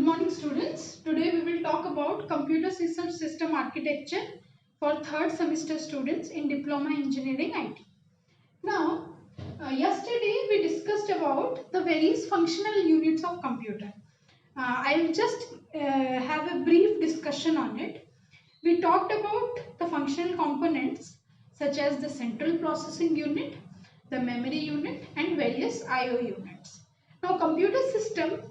Good morning students. Today we will talk about computer system architecture for third semester students in Diploma Engineering IT. Now, yesterday we discussed about the various functional units of computer. I will just have a brief discussion on it. We talked about the functional components such as the central processing unit, the memory unit and various I/O units. Now, computer system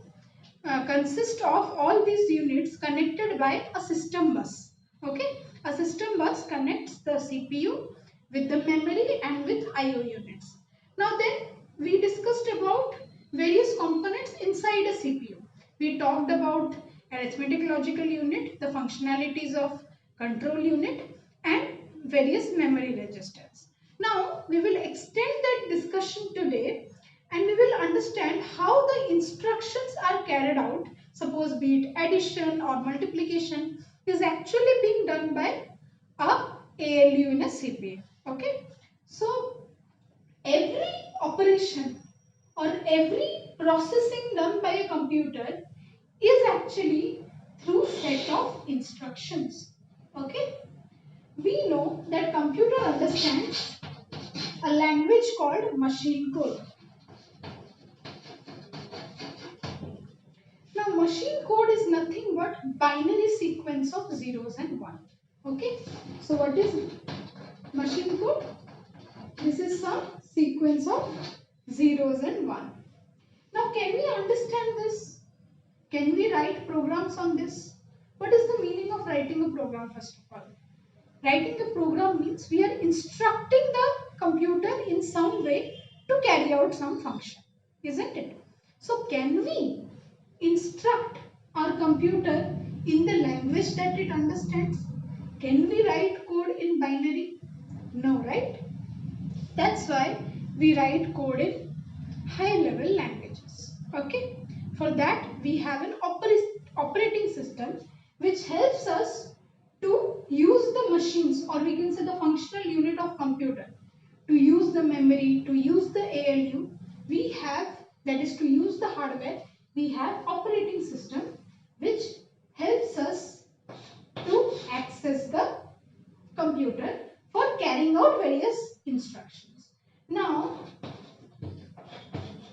consist of all these units connected by a system bus. Okay, a system bus connects the CPU with the memory and with I/O units. Now then, we discussed about various components inside a CPU. We talked about arithmetic logical unit, the functionalities of control unit and various memory registers. Now we will extend that discussion today and we will understand how the instructions are carried out, suppose be it addition or multiplication, is actually being done by a ALU in a CPU. Okay, so every operation or every processing done by a computer is actually through set of instructions. Okay, we know that computer understands a language called machine code. Now, machine code is nothing but binary sequence of zeros and one. Okay, so what is machine code? This is some sequence of zeros and one. Now, can we understand this? Can we write programs on this? What is the meaning of writing a program first of all? Writing a program means we are instructing the computer in some way to carry out some function, isn't it? So, can we instruct our computer in the language that it understands? Can we write code in binary? No, right? That's why we write code in high level languages. Okay, for that we have an operating system which helps us to use the machines, or we can say the functional unit of computer, to use the memory, to use the ALU. We have, that is to use the hardware, we have operating system which helps us to access the computer for carrying out various instructions. Now,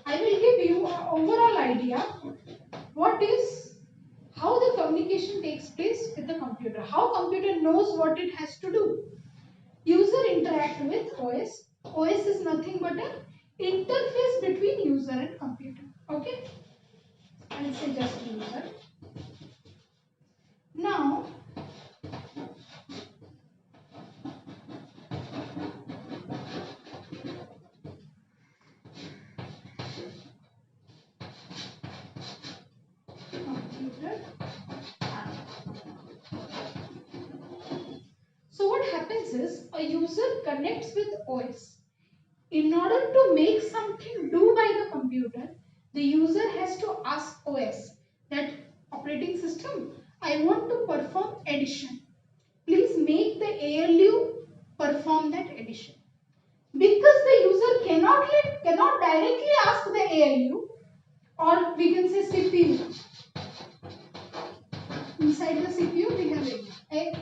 I will give you an overall idea how the communication takes place with the computer, how computer knows what it has to do. User interact with OS. OS is nothing but an interface between user and computer. Okay, I'll say just user. Now, computer. So what happens is a user connects with OS. In order to make something do by the computer, the user has to ask OS that operating system, I want to perform addition. Please make the ALU perform that addition. Because the user cannot directly ask the ALU, or we can say CPU. Inside the CPU we have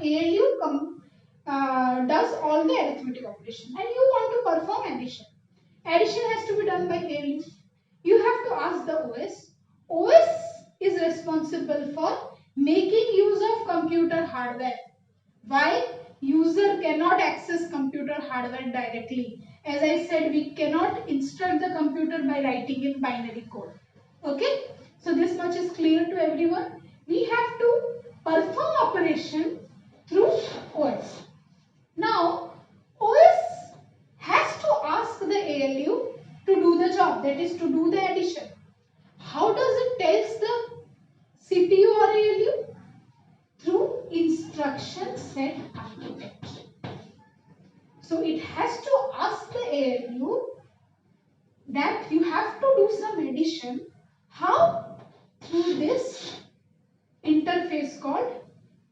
ALU does all the arithmetic operation and you want to perform addition. Addition has to be done by ALU. You have to ask the OS. OS is responsible for making use of computer hardware. Why? User cannot access computer hardware directly. As I said, we cannot instruct the computer by writing in binary code. Okay? So this much is clear to everyone. We have to perform operation through OS. Now, OS has to ask the ALU to do the job, that is to do the addition. How does it tells the CPU or ALU? Through instruction set architecture. So it has to ask the ALU that you have to do some addition. How? Through this interface called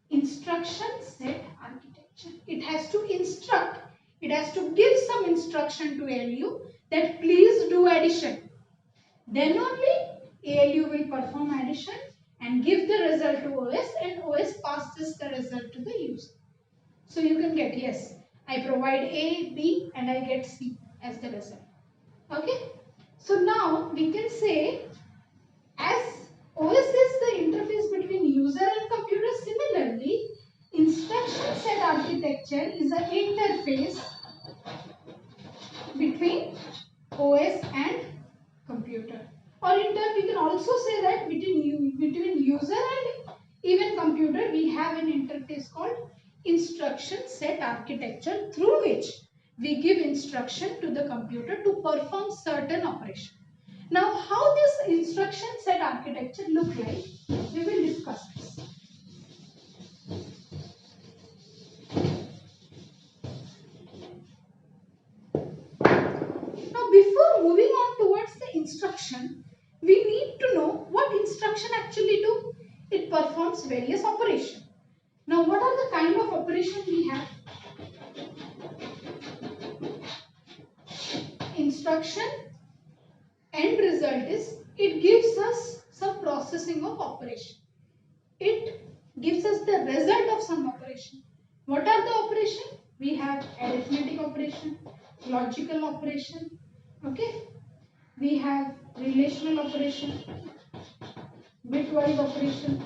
instruction set architecture. It has to instruct, it has to give some instruction to ALU that please do addition. Then only ALU will perform addition and give the result to OS, and OS passes the result to the user. So you can get, yes, I provide A, B, and I get C as the result. Okay. So now we can say, as OS is the interface between user and computer, similarly, instruction set architecture is an interface between OS and computer. Or in turn, we can also say that between user and even computer, we have an interface called instruction set architecture, through which we give instruction to the computer to perform certain operation. Now, how this instruction set architecture look like, we will discuss this. Now, before moving on towards the instruction, we need to know what instruction actually do. It performs various operations. Now, what are the kind of operations we have? Instruction end result is, it gives us some processing of operation. It gives us the result of some operation. What are the operation? We have arithmetic operation, logical operation, okay? We have relational operation, bitwise operation.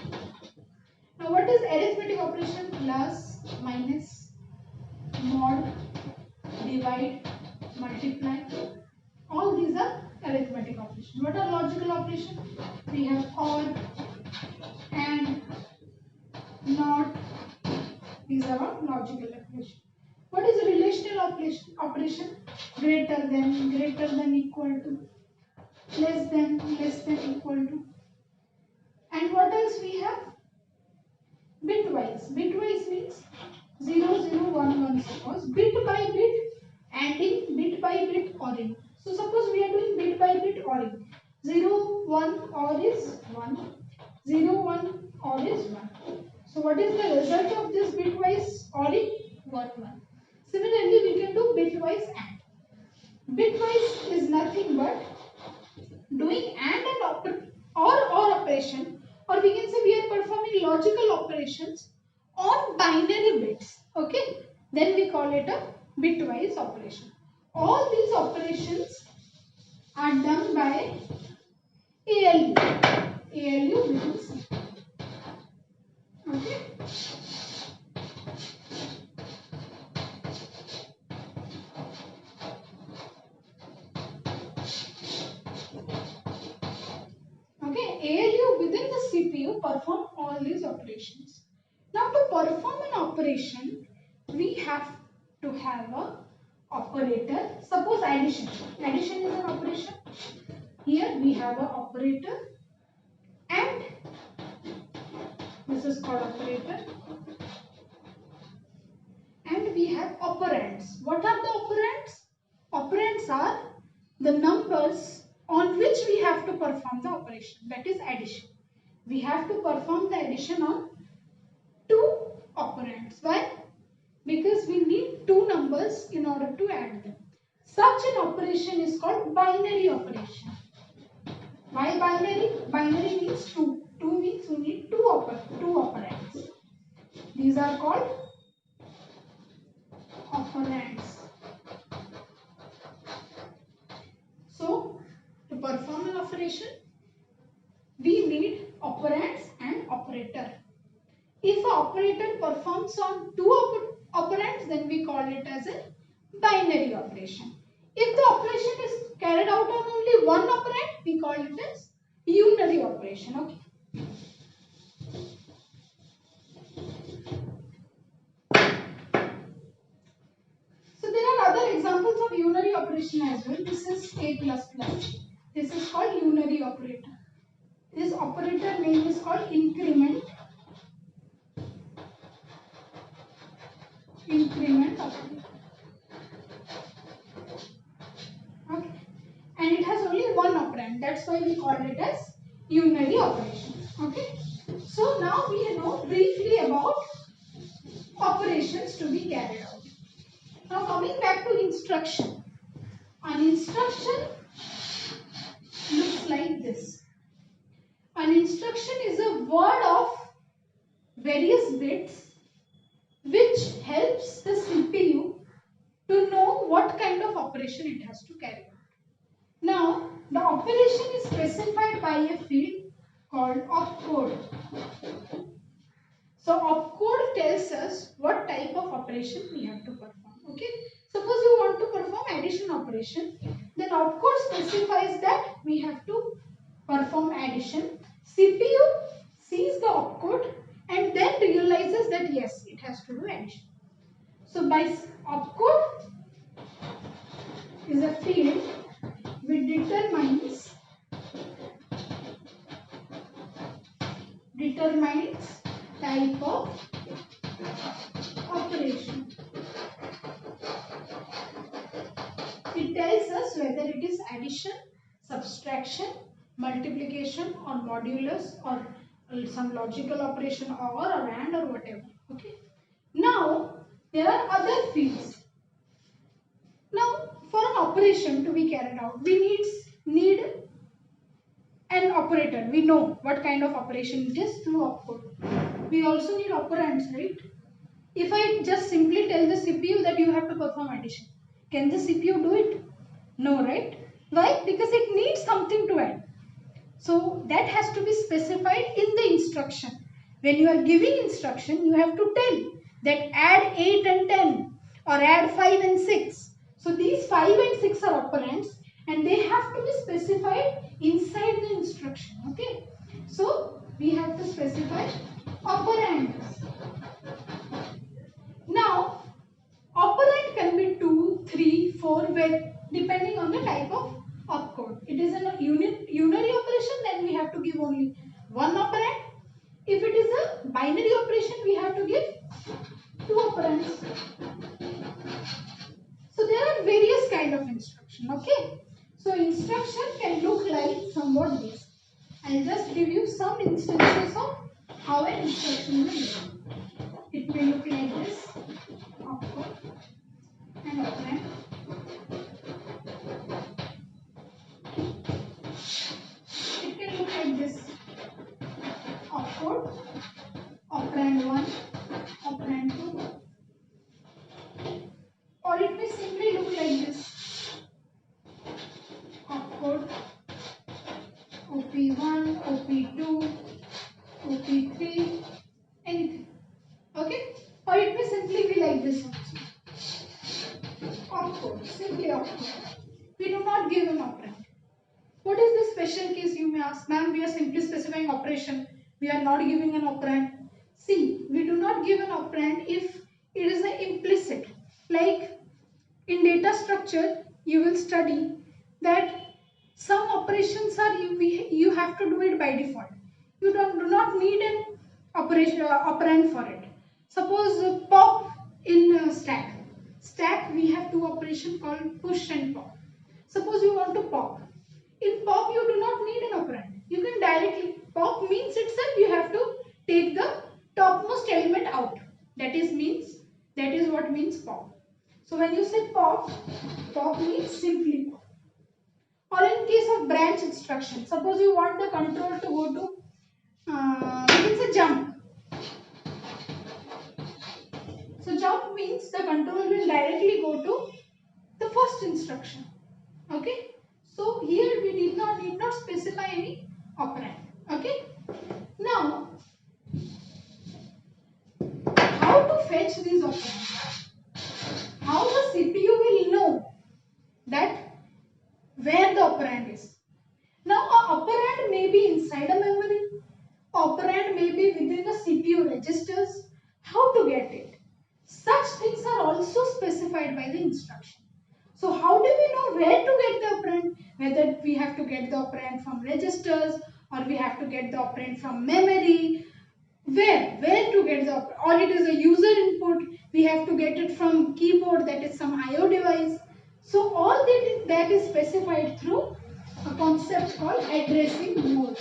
Now what is arithmetic operation? Plus, minus, mod, divide, multiply. All these are arithmetic operations. What are logical operations? We have or, and, not. These are all logical operations. What is a relational operation? Greater than, equal to, less than, equal to. And what else we have? Bitwise. Bitwise means 0, 0, 1, 1. Suppose bit by bit, adding bit by bit ORing. So suppose we are doing bit by bit ORing. 0, 1 OR is 1. 0, 1 OR is 1. So what is the result of this bitwise ORing? 1, 1. Similarly, we can do bitwise AND. Bitwise is nothing but doing AND or operation, or we can say we are performing logical operations on binary bits. Okay, then we call it a bitwise operation. All these operations are done by ALU. ALU means, okay. ALU within the CPU perform all these operations. Now to perform an operation, we have to have a operator. Suppose addition. Addition is an operation. Here we have an operator, and this is called operator. And we have operands. What are the operands? Operands are the numbers on which we have to perform the operation, that is addition. We have to perform the addition on two operands. Why? Because we need two numbers in order to add them. Such an operation is called binary operation. Why binary? Binary means two. Two means we need two operands. These are called operands. So, to perform an operation, we need operands and operator. If an operator performs on two operands, then we call it as a binary operation. If the operation is carried out on only one operand, we call it as unary operation. Okay. So there are other examples of unary operation as well. This is A++. This is called unary operator. This operator name is called increment. Increment operator. Okay. And it has only one operand. That's why we call it as unary operation. Okay. So now we know briefly about operations to be carried out. Now coming back to instruction. An instruction looks like this. An instruction is a word of various bits which helps the CPU to know what kind of operation it has to carry out. Now, the operation is specified by a field called opcode. So, opcode tells us what type of operation we have to perform. Okay. Suppose you want to perform addition operation, then opcode specifies that we have to perform addition. CPU sees the opcode and then realizes that yes, it has to do addition. So, by opcode is a field which determines type of operation. It tells us whether it is addition, subtraction, multiplication or modulus or some logical operation or AND or whatever. Okay. Now there are other fields. Now for an operation to be carried out, we need an operator. We know what kind of operation it is through opcode. We also need operands, right? If I just simply tell the CPU that you have to perform addition, can the CPU do it? No, right? Why? Because it needs something to add. So that has to be specified in the instruction. When you are giving instruction, you have to tell that add 8 and 10 or add 5 and 6. So these 5 and 6 are operands and they have to be specified inside the instruction. Okay. So we have to specify operands. Now operand can be 2, 3, 4 depending on the type of opcode. It is a unary operation, then we have to give only one operand. If it is a binary operation, we have to give 2 operands. So there are various kind of instruction. Okay. So instruction can look like somewhat this. I'll just give you some instances of how an instruction will look. It may look like this, opcode and operand. It can look like this, opcode, operand 1, operand 2, or it may simply look like this, opcode, OP1, OP2, OP3, anything. Okay? Or it may simply be like this also. Opcode, simply opcode. We do not give an operand. What is the special case, you may ask? Ma'am, we are simply specifying operation. We are not giving an operand. See, we do not give an operand if it is an implicit. Like in data structure, you will study that some operations are you have to do it by default. You do not need an operand for it. Suppose pop in stack. Stack, we have 2 operations called push and pop. Suppose you want to pop. In pop, you do not need an operand. You can directly, pop means itself you have to take the topmost element out. That is what means pop. So when you say pop, pop means simply pop. Or in case of branch instruction, suppose you want the control to go to, we can say jump. So jump means the control will directly go to the first instruction. Okay. So here we need not specify any operand. Okay. Now, how to fetch these operands? How the CPU will know that where the operand is? Now, an operand may be inside a memory. Operand may be within the CPU registers. How to get it? Such things are also specified by the instruction. So how do we know where to get the operand? Whether we have to get the operand from registers or we have to get the operand from memory. Where to get the operand? Or it is a user input. We have to get it from keyboard, that is some IO device. So all that is specified through a concept called addressing mode.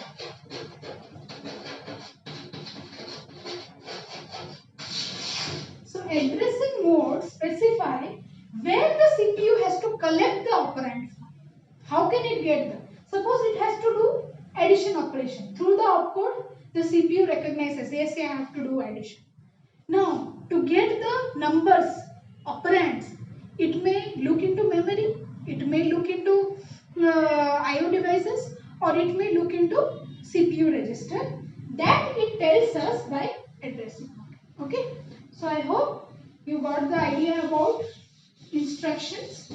So addressing mode specify where the CPU has to collect the operand from. How can it get them? Suppose it has to do addition operation. Through the opcode, the CPU recognizes, yes, I have to do addition. Now, to get the numbers, operands, it may look into memory, it may look into IO devices, or it may look into CPU register. That it tells us by addressing mode. Okay. So I hope you got the idea about instructions.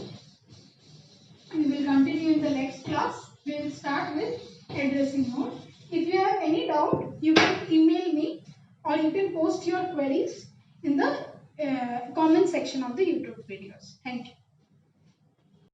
We will continue in the next class. We will start with addressing mode. If you have any doubt, you can email me or you can post your queries in the comment section of the YouTube videos. Thank you.